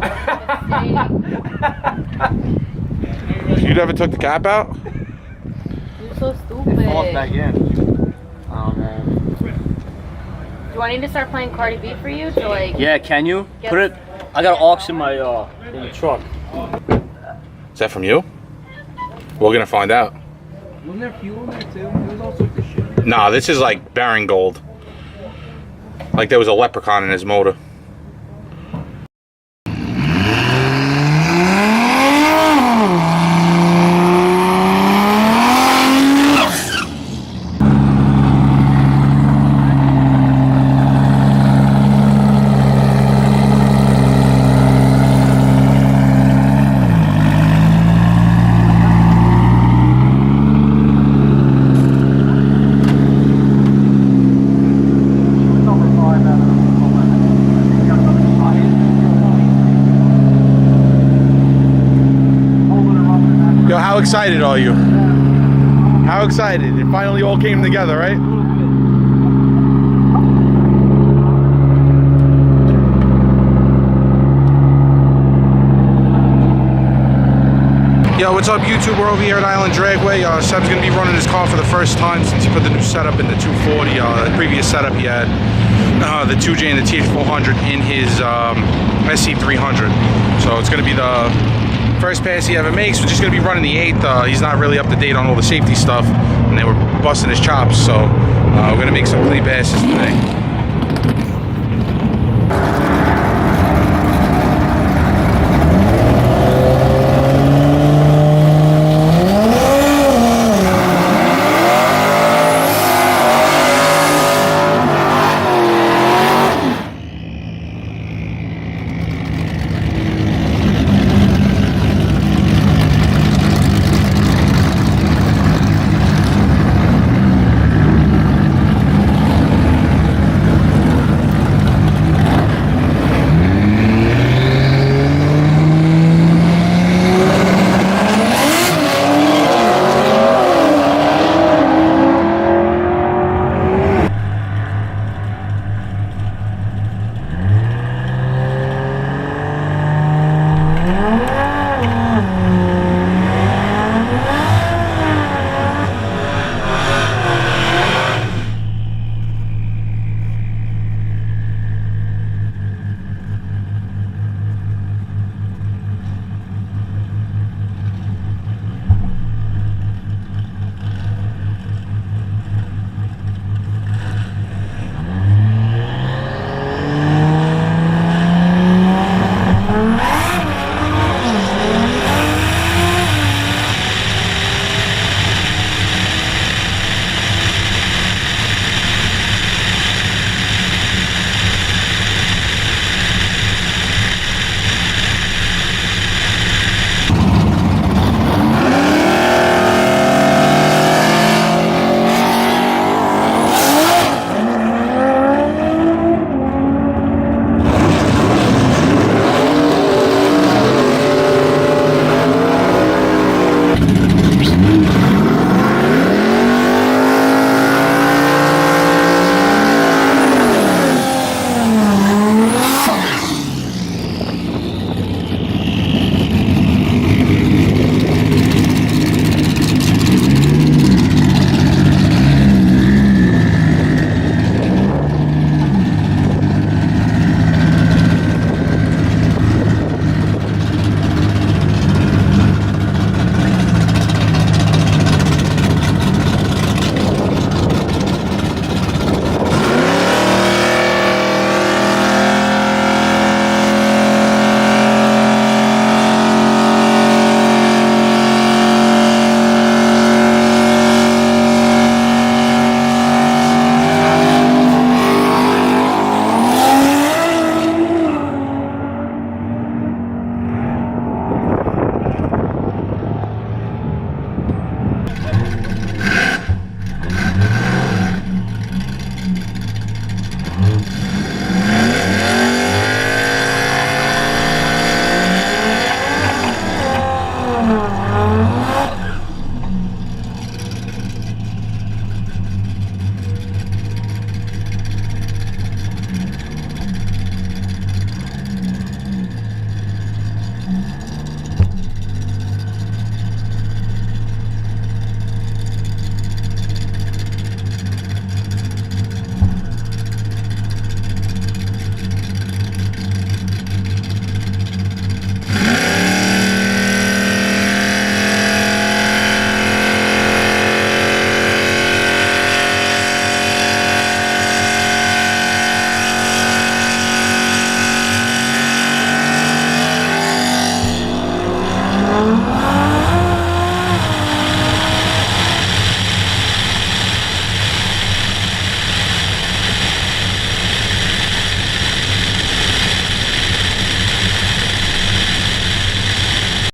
You never took the cap out? You're so stupid. It falls back in. Oh man. Do I need to start playing Cardi B for you to like? Yeah, can you Yes. put it? I got an aux in my in the truck. Is that from you? We're gonna find out. Wasn't there fuel in there too? There was all sorts of shit. Nah, this is like Baron Gold. Like there was a leprechaun in his motor. Yo, how excited are you? How excited? It finally all came together, right? Yo, what's up YouTube? We're over here at Island Dragway. Seb's gonna be running his car for the first time since he put the new setup in the 240. The previous setup he had the 2J and the TH400 in his SC300. So it's gonna be the first pass he ever makes. We're just gonna be running the 8th. He's not really up to date on all the safety stuff, and they were busting his chops. So we're gonna make some clean passes today.